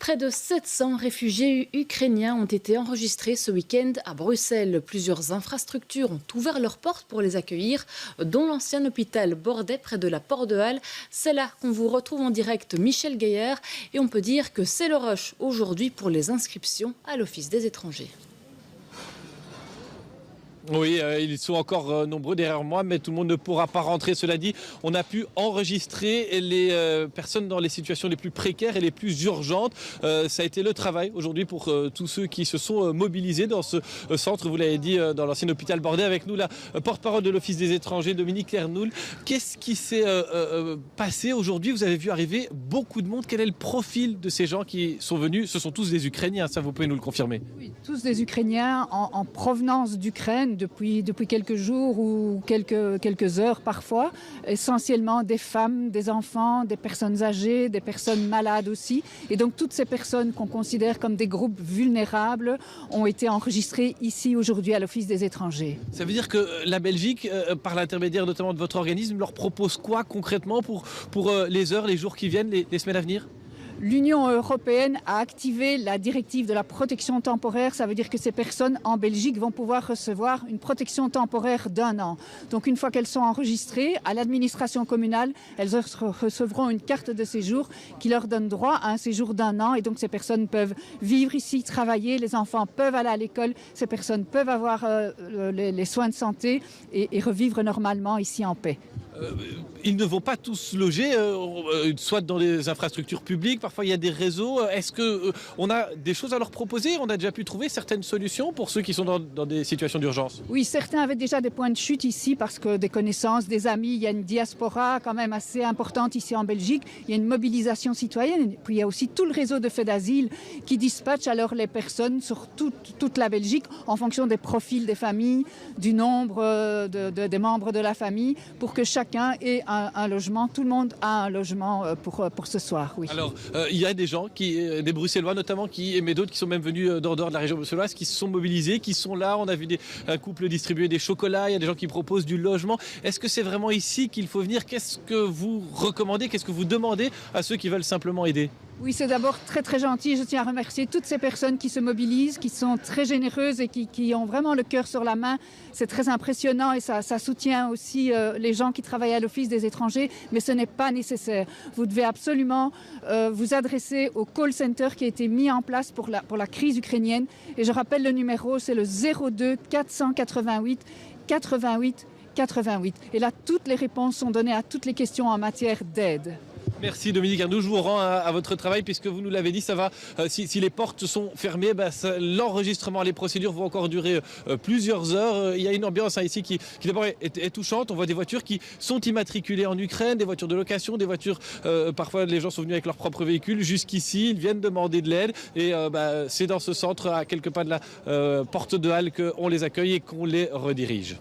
Près de 700 réfugiés ukrainiens ont été enregistrés ce week-end à Bruxelles. Plusieurs infrastructures ont ouvert leurs portes pour les accueillir, dont l'ancien hôpital Bordet près de la Porte de Halle. C'est là qu'on vous retrouve en direct, Michel Gaillard. Et on peut dire que c'est le rush aujourd'hui pour les inscriptions à l'Office des étrangers. Oui, ils sont encore nombreux derrière moi, mais tout le monde ne pourra pas rentrer. Cela dit, on a pu enregistrer les personnes dans les situations les plus précaires et les plus urgentes. Ça a été le travail aujourd'hui pour tous ceux qui se sont mobilisés dans ce centre, vous l'avez dit, dans l'ancien hôpital Bordet. Avec nous, la porte-parole de l'Office des étrangers, Dominique Ernoul. Qu'est-ce qui s'est passé aujourd'hui? Vous avez vu arriver beaucoup de monde. Quel est le profil de ces gens qui sont venus? Ce sont tous des Ukrainiens, ça vous pouvez nous le confirmer? Oui, tous des Ukrainiens en provenance d'Ukraine. Depuis quelques jours ou quelques heures parfois, essentiellement des femmes, des enfants, des personnes âgées, des personnes malades aussi. Et donc toutes ces personnes qu'on considère comme des groupes vulnérables ont été enregistrées ici aujourd'hui à l'Office des étrangers. Ça veut dire que la Belgique, par l'intermédiaire notamment de votre organisme, leur propose quoi concrètement pour les heures, les jours qui viennent, les semaines à venir? L'Union européenne a activé la directive de la protection temporaire. Ça veut dire que ces personnes en Belgique vont pouvoir recevoir une protection temporaire d'1 an. Donc une fois qu'elles sont enregistrées à l'administration communale, elles recevront une carte de séjour qui leur donne droit à un séjour d'1 an. Et donc ces personnes peuvent vivre ici, travailler, les enfants peuvent aller à l'école, ces personnes peuvent avoir les soins de santé et revivre normalement ici en paix. Ils ne vont pas tous loger, soit dans des infrastructures publiques, parfois il y a des réseaux. Est-ce qu'on a des choses à leur proposer? On a déjà pu trouver certaines solutions pour ceux qui sont dans des situations d'urgence? Oui, certains avaient déjà des points de chute ici parce que des connaissances, des amis, il y a une diaspora quand même assez importante ici en Belgique. Il y a une mobilisation citoyenne. Puis il y a aussi tout le réseau de faits d'asile qui dispatche alors les personnes sur toute la Belgique en fonction des profils des familles, du nombre des membres de la famille pour que chacun ait un logement. Tout le monde a un logement pour ce soir, oui. Alors, il y a des gens, des Bruxellois notamment, mais d'autres qui sont même venus d'en dehors de la région bruxelloise, qui se sont mobilisés, qui sont là. On a vu un couple distribuer des chocolats, il y a des gens qui proposent du logement. Est-ce que c'est vraiment ici qu'il faut venir? Qu'est-ce que vous recommandez? Qu'est-ce que vous demandez à ceux qui veulent simplement aider? Oui, c'est d'abord très très gentil. Je tiens à remercier toutes ces personnes qui se mobilisent, qui sont très généreuses et qui ont vraiment le cœur sur la main. C'est très impressionnant et ça soutient aussi les gens qui travaillent à l'Office des étrangers, mais ce n'est pas nécessaire. Vous devez absolument vous adresser au call center qui a été mis en place pour la crise ukrainienne. Et je rappelle le numéro, c'est le 02 488 88 88. Et là, toutes les réponses sont données à toutes les questions en matière d'aide. Merci Dominique Ernoul, je vous rends à votre travail puisque vous nous l'avez dit, ça va. Si les portes sont fermées, l'enregistrement, les procédures vont encore durer plusieurs heures. Il y a une ambiance ici qui d'abord est touchante. On voit des voitures qui sont immatriculées en Ukraine, des voitures de location, des voitures, parfois les gens sont venus avec leur propre véhicule jusqu'ici, ils viennent demander de l'aide et c'est dans ce centre à quelques pas de la Porte de Halle qu'on les accueille et qu'on les redirige.